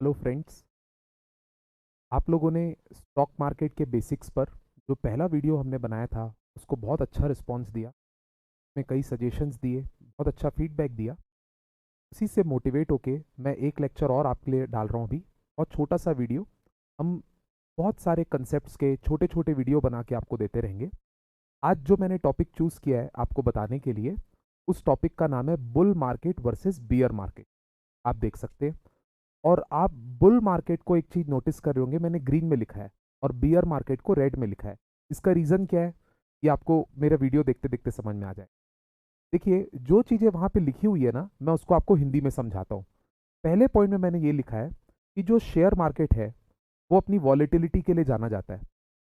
Hello friends. आप लोगों ने स्टॉक मार्केट के बेसिक्स पर जो पहला वीडियो हमने बनाया था उसको बहुत अच्छा रिस्पांस दिया। उसमें कई सजेशंस दिए, बहुत अच्छा फीडबैक दिया। उसी से मोटिवेट होके मैं एक लेक्चर और आपके लिए डाल रहा हूँ अभी। बहुत छोटा सा वीडियो। हम बहुत सारे कंसेप्ट्स के छोटे छोटे वीडियो बना के आपको देते रहेंगे। आज जो मैंने टॉपिक चूज़ किया है आपको बताने के लिए, उस टॉपिक का नाम है bull market versus beer market. आप देख सकते हैं। और आप बुल मार्केट को एक चीज नोटिस कर रहे होंगे, मैंने ग्रीन में लिखा है और बियर मार्केट को रेड में लिखा है। इसका रीजन क्या है ये आपको मेरा वीडियो देखते देखते समझ में आ जाए। देखिए, जो चीजें वहां पे लिखी हुई है ना, मैं उसको आपको हिंदी में समझाता हूँ। पहले पॉइंट में मैंने ये लिखा है कि जो शेयर मार्केट है वो अपनी वॉलेटिलिटी के लिए जाना जाता है।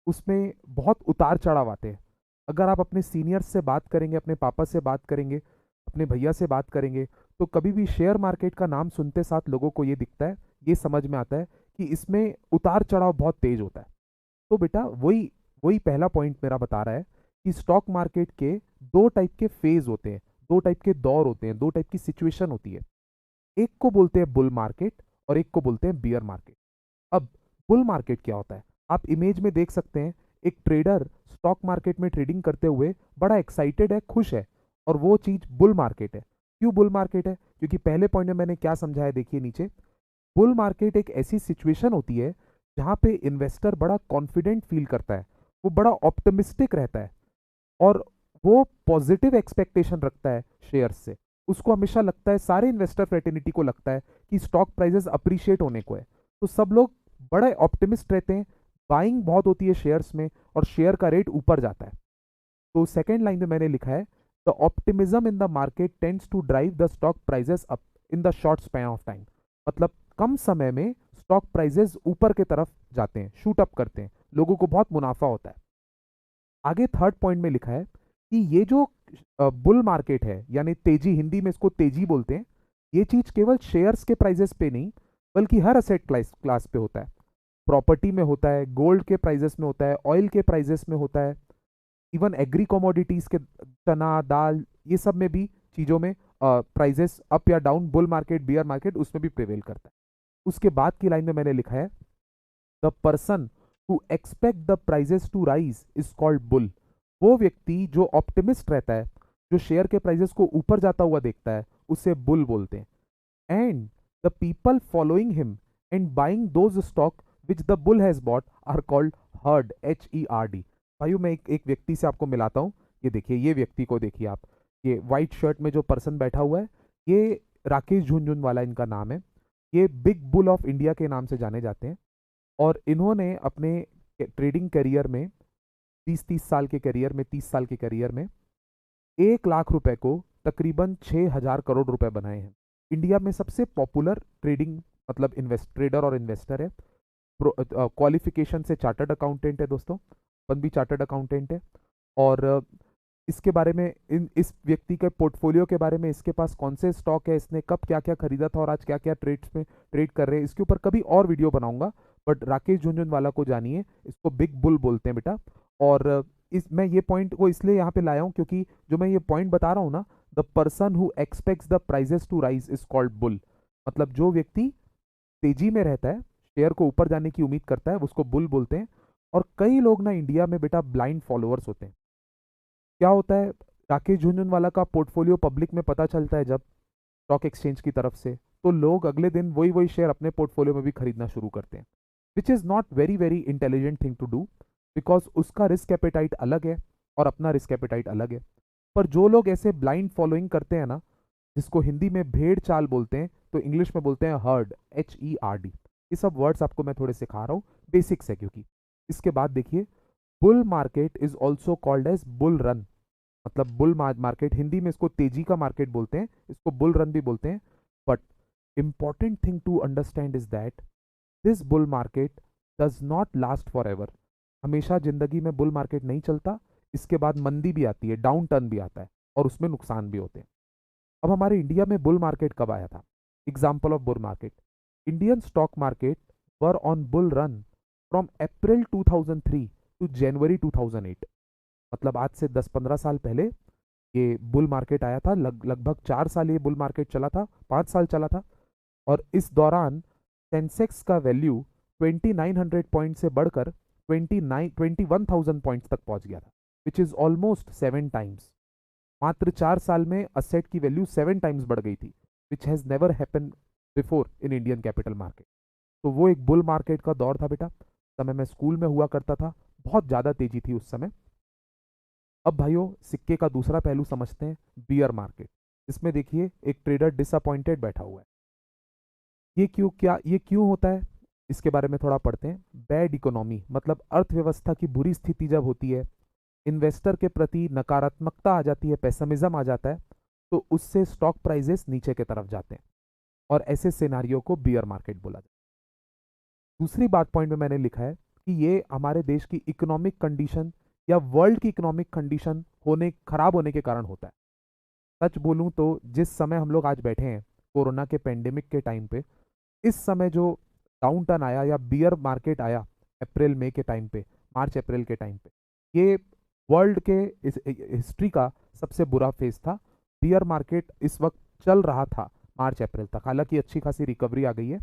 उसमें बहुत उतार चढ़ाव आते हैं। अगर आप अपने सीनियर्स से बात करेंगे, अपने पापा से बात करेंगे, अपने भैया से बात करेंगे, तो कभी भी शेयर मार्केट का नाम सुनते साथ लोगों को ये दिखता है, ये समझ में आता है कि इसमें उतार चढ़ाव बहुत तेज होता है। तो बेटा वही वही पहला पॉइंट मेरा बता रहा है कि स्टॉक मार्केट के दो टाइप के फेज होते हैं, दो टाइप के दौर होते हैं, दो टाइप की सिचुएशन होती है। एक को बोलते हैं बुल मार्केट और एक को बोलते हैं बियर मार्केट। अब बुल मार्केट क्या होता है, आप इमेज में देख सकते हैं। एक ट्रेडर स्टॉक मार्केट में ट्रेडिंग करते हुए बड़ा एक्साइटेड है, खुश है, और वो चीज बुल मार्केट है। क्यों बुल मार्केट है? क्योंकि पहले पॉइंट में मैंने क्या समझाया, देखिए नीचे। बुल मार्केट एक ऐसी सिचुएशन होती है जहां पे इन्वेस्टर बड़ा कॉन्फिडेंट फील करता है, वो बड़ा ऑप्टिमिस्टिक रहता है, और वो पॉजिटिव एक्सपेक्टेशन रखता है शेयर्स से। उसको हमेशा लगता है, सारे इन्वेस्टर फ्रेटर्निटी को लगता है कि स्टॉक प्राइसेस अप्रिशिएट होने को है। तो सब लोग बड़े ऑप्टिमिस्ट रहते हैं, बाइंग बहुत होती है शेयर्स में, और शेयर का रेट ऊपर जाता है। तो सेकेंड लाइन में मैंने लिखा है, the optimism in the market tends to drive the stock prices up in the short span of time. मतलब कम समय में स्टॉक प्राइजेस ऊपर की तरफ जाते हैं, शूट अप करते हैं, लोगों को बहुत मुनाफा होता है। आगे थर्ड पॉइंट में लिखा है कि ये जो बुल मार्केट है, यानी तेजी, हिंदी में इसको तेजी बोलते हैं, ये चीज केवल शेयर्स के प्राइजेस पे नहीं बल्कि हर असेट क्लास पे होता है। प्रॉपर्टी में होता है, गोल्ड के प्राइजेस में होता है, ऑयल के प्राइजेस में होता है, इवन एग्री कमोडिटीज के, चना दाल, ये सब में भी चीजों में प्राइजेस अप या down, bull market beer market उसमें भी प्रिवेल करता है। उसके बाद की लाइन में मैंने लिखा है, the person who expect the prices to rise is called bull. वो व्यक्ति जो ऑप्टिमिस्ट रहता है, जो शेयर के प्राइजेस को ऊपर जाता हुआ देखता है, उसे बुल बोलते हैं। And the people following him and buying those stock which the bull has bought are called herd, HERD। भाइयों, मैं एक व्यक्ति से आपको मिलाता हूँ। ये देखिए, ये व्यक्ति को देखिए आप। ये व्हाइट शर्ट में जो पर्सन बैठा हुआ है, ये राकेश झुनझुनवाला इनका नाम है। ये बिग बुल ऑफ इंडिया के नाम से जाने जाते हैं। और इन्होंने अपने ट्रेडिंग करियर में, 20-30 साल के करियर में, 30 साल के करियर में 1 लाख रुपए को तकरीबन 6,000 करोड़ रुपए बनाए हैं। इंडिया में सबसे पॉपुलर ट्रेडिंग, मतलब ट्रेडर और इन्वेस्टर है। क्वालिफिकेशन से चार्टर्ड अकाउंटेंट है दोस्तों, अपन भी चार्टर्ड अकाउंटेंट है। और इसके बारे में, इस व्यक्ति के पोर्टफोलियो के बारे में, इसके पास कौन से स्टॉक है, इसने कब क्या क्या खरीदा था और आज क्या क्या ट्रेड्स में ट्रेड कर रहे हैं, इसके ऊपर कभी और वीडियो बनाऊंगा। बट राकेश झुनझुनवाला को जानिए, इसको बिग बुल बोलते हैं बेटा। और इस मैं ये पॉइंट को इसलिए यहाँ पे लाया हूँ क्योंकि जो मैं ये पॉइंट बता रहा हूँ ना, the person who expects the prices to rise is called bull. मतलब जो व्यक्ति तेजी में रहता है, शेयर को ऊपर जाने की उम्मीद करता है, उसको बुल बोलते हैं। और कई लोग ना इंडिया में बेटा ब्लाइंड फॉलोअर्स होते हैं। क्या होता है, राकेश झुनझुनवाला का पोर्टफोलियो पब्लिक में पता चलता है जब स्टॉक एक्सचेंज की तरफ से, तो लोग अगले दिन वही वही शेयर अपने पोर्टफोलियो में भी खरीदना शुरू करते हैं। Which is not very very intelligent thing to do, because उसका रिस्क एपेटाइट अलग है और अपना रिस्क एपेटाइट अलग है। पर जो लोग ऐसे ब्लाइंड फॉलोइंग करते हैं ना, जिसको हिंदी में भेड़ चाल बोलते हैं, तो इंग्लिश में बोलते हैं हर्ड, HERD। ये सब वर्ड्स आपको मैं थोड़े सिखा रहा हूँ, बेसिक्स है क्योंकि। इसके बाद देखिए, bull market is also called as bull run. मतलब बुल मार्केट, हिंदी में इसको तेजी का मार्केट बोलते हैं, इसको बुल रन भी बोलते हैं। But important thing to understand is that this bull market does not last forever. हमेशा जिंदगी में बुल मार्केट नहीं चलता, इसके बाद मंदी भी आती है, डाउन टर्न भी आता है, और उसमें नुकसान भी होते हैं। अब हमारे इंडिया में बुल मार्केट कब आया था? Example of bull market, Indian stock market were on bull run from April 2003 to January 2008। मतलब आज से 10-15 साल पहले ये बुल मार्केट आया था। लगभग 4 साल ये बुल मार्केट चला था, 5 साल चला था। और इस दौरान सेंसेक्स का वैल्यू 2900 पॉइंट से बढ़कर 21,000 पॉइंट्स तक पहुंच गया था, विच इज ऑलमोस्ट 7 टाइम्स। मात्र 4 साल में असेट की वैल्यू 7 टाइम्स बढ़ गई थी, which has never happen before in Indian capital market. तो वो एक बुल मार्केट का दौर था बेटा, समय मैं स्कूल में हुआ करता था, बहुत ज़्यादा तेजी थी उस समय। अब भाइयों सिक्के का दूसरा पहलू समझते हैं, बियर मार्केट। इसमें देखिए एक ट्रेडर डिसअपॉइंटेड बैठा हुआ है। ये क्यों होता है, इसके बारे में थोड़ा पढ़ते हैं। बैड इकोनॉमी मतलब अर्थव्यवस्था की बुरी स्थिति जब होती है, इन्वेस्टर के प्रति नकारात्मकता आ जाती है, पेसिमिज्म आ जाता है, तो उससे स्टॉक प्राइजेस नीचे की तरफ जाते हैं, और ऐसे सिनारियो को बियर मार्केट बोला जाता है। दूसरी बात पॉइंट में मैंने लिखा है कि ये हमारे देश की इकोनॉमिक कंडीशन या वर्ल्ड की इकोनॉमिक कंडीशन खराब होने के कारण होता है। सच बोलूं तो जिस समय हम लोग आज बैठे हैं कोरोना के पेंडेमिक के टाइम पे, इस समय जो डाउन टर्न आया या बियर मार्केट आया अप्रैल मई के टाइम पे, मार्च अप्रैल के टाइम पे, ये वर्ल्ड के हिस्ट्री का सबसे बुरा फेज था। बियर मार्केट इस वक्त चल रहा था मार्च अप्रैल तक, हालांकि अच्छी खासी रिकवरी आ गई है।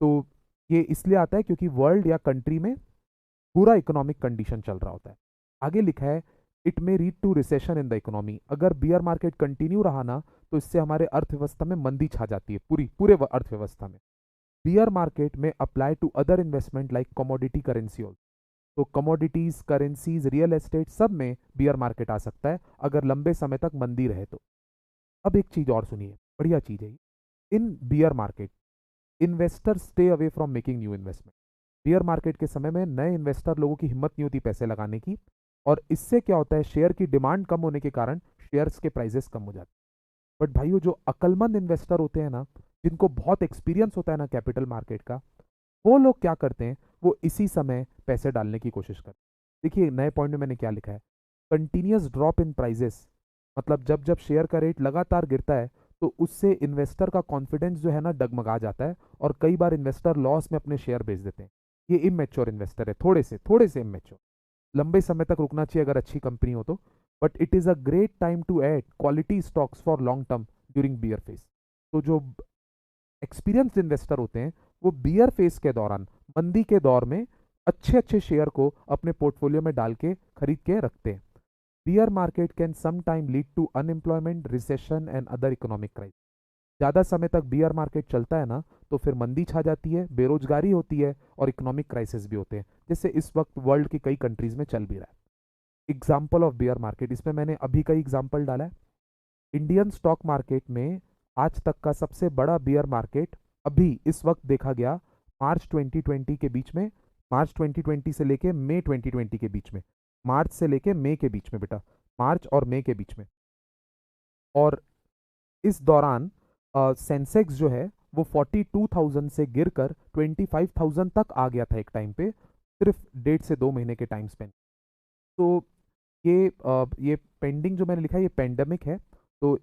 तो ये इसलिए आता है क्योंकि वर्ल्ड या कंट्री में पूरा इकोनॉमिक कंडीशन चल रहा होता है। आगे लिखा है it may read to recession in the economy. अगर बियर मार्केट कंटिन्यू रहा ना तो इससे हमारे अर्थव्यवस्था में मंदी छा जाती है, पूरे अर्थव्यवस्था में। बियर मार्केट में apply to other investment like commodity currency also. तो कमोडिटीज, करेंसीज, रियल एस्टेट सब में बियर मार्केट आ सकता है अगर लंबे समय तक मंदी रहे तो। अब एक चीज और सुनिए, बढ़िया चीज है। In bear market investor stay away from making new investment. Bear market के समय में नए इन्वेस्टर लोगों की हिम्मत नहीं होती पैसे लगाने की, और इससे क्या होता है, शेयर की डिमांड कम होने के कारण शेयर्स के प्राइसेस कम हो जाते हैं। बट भाइयों जो अक्लमंद इन्वेस्टर होते हैं ना, जिनको बहुत एक्सपीरियंस होता है ना कैपिटल मार्केट का, वो लोग क्या करते हैं, वो इसी समय पैसे डालने की कोशिश करते हैं। देखिए नए पॉइंट में मैंने क्या लिखा है, कंटिन्यूस ड्रॉप इन प्राइजेस, मतलब जब जब शेयर का रेट लगातार गिरता है तो उससे इन्वेस्टर का कॉन्फिडेंस जो है ना डगमगा जाता है, और कई बार इन्वेस्टर लॉस में अपने शेयर बेच देते हैं। ये इमेच्योर इन्वेस्टर है, थोड़े से इमेच्योर। लंबे समय तक रुकना चाहिए अगर अच्छी कंपनी हो तो, but it is a great time to add quality stocks for long term during bear phase. तो जो एक्सपीरियंस्ड इन्वेस्टर होते हैं वो बियर फेज के दौरान, मंदी के दौर में अच्छे अच्छे शेयर को अपने पोर्टफोलियो में डाल के खरीद के रखते हैं। Bear market can some time lead to unemployment, recession and other economic crisis. ज़्यादा समय तक बियर मार्केट चलता है ना तो फिर मंदी छा जाती है, बेरोजगारी होती है, और इकोनॉमिक क्राइसिस भी होते हैं, जैसे इस वक्त वर्ल्ड की कई कंट्रीज में चल भी रहा है। एग्जाम्पल ऑफ बियर मार्केट, इसमें मैंने अभी का एग्जाम्पल डाला है। इंडियन स्टॉक मार्केट में आज तक का सबसे बड़ा बियर मार्केट अभी इस वक्त देखा गया मार्च 2020 के बीच में, मार्च 2020 से लेके मई 2020 के बीच में, मार्च से लेके मई के बीच में बेटा, मार्च और मई के बीच में। और इस दौरान सेंसेक्स जो है वो 42,000 से गिरकर 25,000 तक आ गया था एक टाइम पे, सिर्फ 1.5 से 2 महीने के टाइम स्पेन। तो ये पेंडिंग जो मैंने लिखा है ये पेंडेमिक है, तो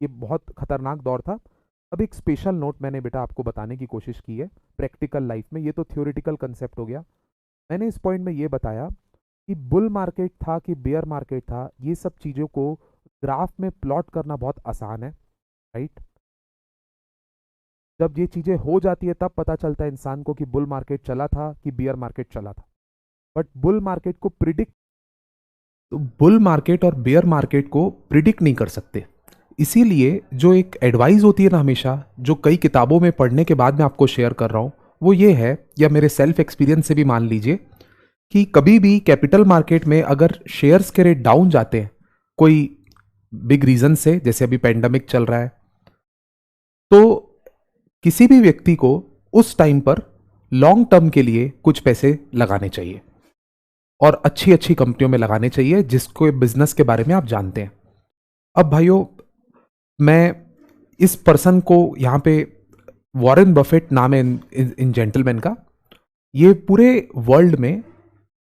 ये बहुत खतरनाक दौर था। अब एक स्पेशल नोट मैंने बेटा आपको बताने की कोशिश की है प्रैक्टिकल लाइफ में, ये तो थ्योरेटिकल कंसेप्ट हो गया। मैंने इस पॉइंट में ये बताया कि बुल मार्केट था कि बेयर मार्केट था, ये सब चीज़ों को ग्राफ में प्लॉट करना बहुत आसान है, राइट। जब ये चीज़ें हो जाती है तब पता चलता है इंसान को कि बुल मार्केट चला था कि बियर मार्केट चला था। बट बुल मार्केट को प्रिडिक्ट, तो बुल मार्केट और बेयर मार्केट को प्रिडिक्ट नहीं कर सकते। इसीलिए जो एक एडवाइस होती है ना हमेशा, जो कई किताबों में पढ़ने के बाद मैं आपको शेयर कर रहा हूँ, वो ये है, या मेरे सेल्फ एक्सपीरियंस से भी मान लीजिए, कि कभी भी कैपिटल मार्केट में अगर शेयर्स के रेट डाउन जाते हैं कोई बिग रीजन से, जैसे अभी पेंडेमिक चल रहा है, तो किसी भी व्यक्ति को उस टाइम पर लॉन्ग टर्म के लिए कुछ पैसे लगाने चाहिए, और अच्छी अच्छी कंपनियों में लगाने चाहिए जिसको बिजनेस के बारे में आप जानते हैं। अब भाइयों मैं इस पर्सन को यहाँ पे, वॉरेन बफेट नाम है इन जेंटलमैन का, ये पूरे वर्ल्ड में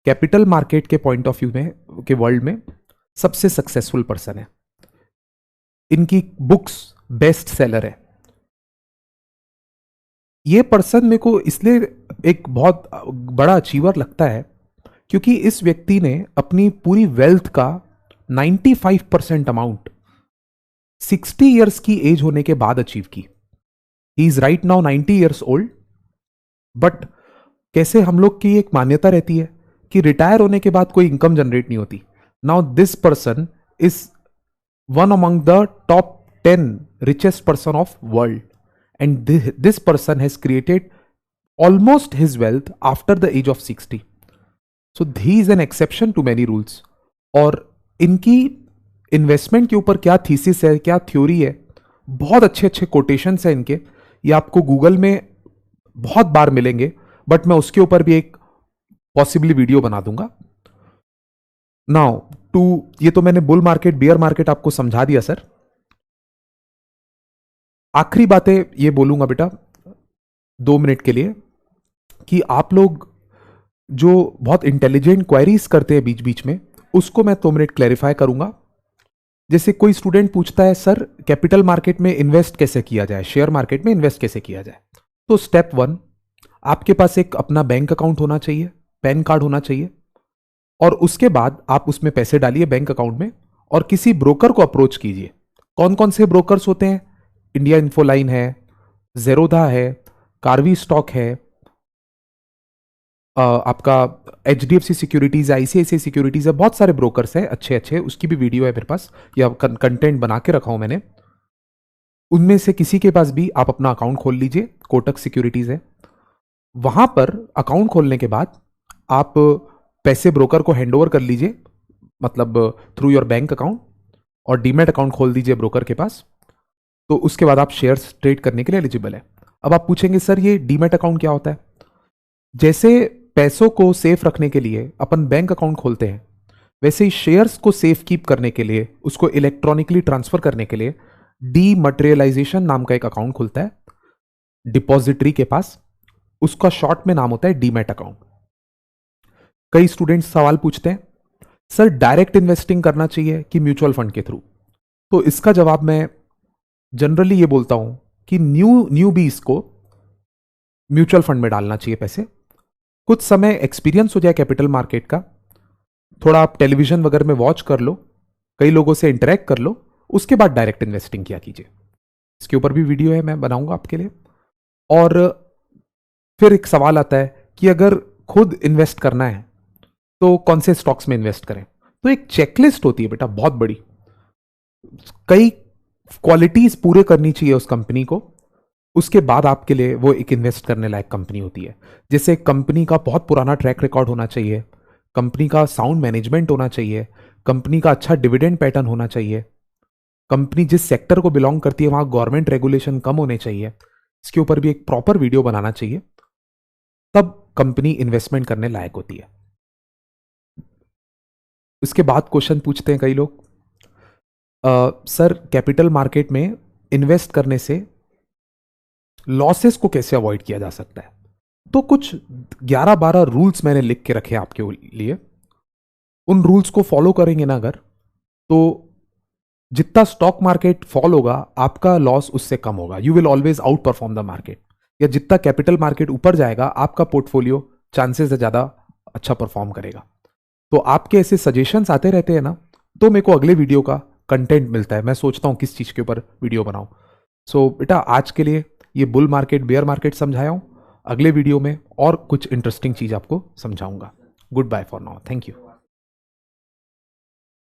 कैपिटल मार्केट के पॉइंट ऑफ व्यू में के वर्ल्ड में सबसे सक्सेसफुल पर्सन है। इनकी बुक्स बेस्ट सेलर है। ये पर्सन मेरे को इसलिए एक बहुत बड़ा अचीवर लगता है क्योंकि इस व्यक्ति ने अपनी पूरी वेल्थ का 95% अमाउंट 60 इयर्स की एज होने के बाद अचीव की। He is right now 90 years old, but कैसे हम लोग की एक मान्यता रहती है कि रिटायर होने के बाद कोई इनकम जनरेट नहीं होती. Now this person is one among the top 10 richest person of world, and this person has created almost his wealth after the age of 60. So he is an exception to many rules. और इनकी investment के ऊपर क्या thesis है, क्या theory है, बहुत अच्छे अच्छे कोटेशंस हैं इनके. ये आपको गूगल में बहुत बार मिलेंगे, बट मैं उसके ऊपर भी एक पॉसिबली वीडियो बना दूंगा. नाउ टू, ये तो मैंने बुल मार्केट बियर मार्केट आपको समझा दिया सर. आखिरी बातें ये बोलूंगा बेटा 2 मिनट के लिए, कि आप लोग जो बहुत इंटेलिजेंट क्वेरीज करते हैं बीच बीच में, उसको मैं 2 मिनट क्लैरिफाई करूंगा. जैसे कोई स्टूडेंट पूछता है सर कैपिटल मार्केट में इन्वेस्ट कैसे किया जाए, शेयर मार्केट में इन्वेस्ट कैसे किया जाए. तो स्टेप 1, आपके पास एक अपना बैंक अकाउंट होना चाहिए, पैन कार्ड होना चाहिए, और उसके बाद आप उसमें पैसे डालिए बैंक अकाउंट में और किसी ब्रोकर को अप्रोच कीजिए. कौन कौन से ब्रोकर्स होते हैं? इंडिया इन्फोलाइन है, जेरोधा है, कार्वी स्टॉक है, आपका HDFC सिक्योरिटीज, ICICI सिक्योरिटीज है, बहुत सारे ब्रोकर्स हैं अच्छे अच्छे. उसकी भी वीडियो है मेरे पास, या कंटेंट बना के रखा हूं मैंने. उनमें से किसी के पास भी आप अपना अकाउंट खोल लीजिए. कोटक सिक्योरिटीज है. वहां पर अकाउंट खोलने के बाद आप पैसे ब्रोकर को हैंड ओवर कर लीजिए, मतलब थ्रू योर बैंक अकाउंट, और डीमैट अकाउंट खोल दीजिए ब्रोकर के पास. तो उसके बाद आप शेयर्स ट्रेड करने के लिए एलिजिबल है. अब आप पूछेंगे सर ये डीमैट अकाउंट क्या होता है? जैसे पैसों को सेफ रखने के लिए अपन बैंक अकाउंट खोलते हैं, वैसे ही शेयर्स को सेफ कीप करने के लिए, उसको इलेक्ट्रॉनिकली ट्रांसफर करने के लिए डीमटेरियलाइजेशन नाम का एक अकाउंट खुलता है डिपॉजिटरी के पास. उसका शॉर्ट में नाम होता है डीमैट अकाउंट. कई स्टूडेंट्स सवाल पूछते हैं सर डायरेक्ट इन्वेस्टिंग करना चाहिए कि म्यूचुअल फंड के थ्रू. तो इसका जवाब मैं जनरली ये बोलता हूं कि न्यू बीस को म्यूचुअल फंड में डालना चाहिए पैसे. कुछ समय एक्सपीरियंस हो जाए कैपिटल मार्केट का, थोड़ा आप टेलीविजन वगैरह में वॉच कर लो, कई लोगों से इंटरेक्ट कर लो, उसके बाद डायरेक्ट इन्वेस्टिंग किया कीजिए. इसके ऊपर भी वीडियो है, मैं बनाऊंगा आपके लिए. और फिर एक सवाल आता है कि अगर खुद इन्वेस्ट करना है तो कौन से स्टॉक्स में इन्वेस्ट करें. तो एक चेकलिस्ट होती है बेटा बहुत बड़ी, कई क्वालिटीज पूरे करनी चाहिए उस कंपनी को, उसके बाद आपके लिए वो एक इन्वेस्ट करने लायक कंपनी होती है. जैसे कंपनी का बहुत पुराना ट्रैक रिकॉर्ड होना चाहिए, कंपनी का साउंड मैनेजमेंट होना चाहिए, कंपनी का अच्छा डिविडेंड पैटर्न होना चाहिए, कंपनी जिस सेक्टर को बिलोंग करती है वहां गवर्नमेंट रेगुलेशन कम होने चाहिए. इसके ऊपर भी एक प्रॉपर वीडियो बनाना चाहिए, तब कंपनी इन्वेस्टमेंट करने लायक होती है. उसके बाद क्वेश्चन पूछते हैं कई लोग, सर कैपिटल मार्केट में इन्वेस्ट करने से लॉसेस को कैसे अवॉइड किया जा सकता है. तो कुछ 11-12 रूल्स मैंने लिख के रखे आपके लिए. उन रूल्स को फॉलो करेंगे ना अगर, तो जितना स्टॉक मार्केट फॉल होगा आपका लॉस उससे कम होगा. You will always out perform the market. या जितना कैपिटल मार्केट ऊपर जाएगा आपका पोर्टफोलियो चांसेस है ज्यादा अच्छा परफॉर्म करेगा. तो आपके ऐसे सजेशंस आते रहते हैं ना, तो मेरे को अगले वीडियो का कंटेंट मिलता है. मैं सोचता हूं किस चीज के ऊपर वीडियो बनाऊं. सो बेटा आज के लिए ये बुल मार्केट बेयर मार्केट समझाया हूं. अगले वीडियो में और कुछ इंटरेस्टिंग चीज आपको समझाऊंगा. Good bye for now. Thank you.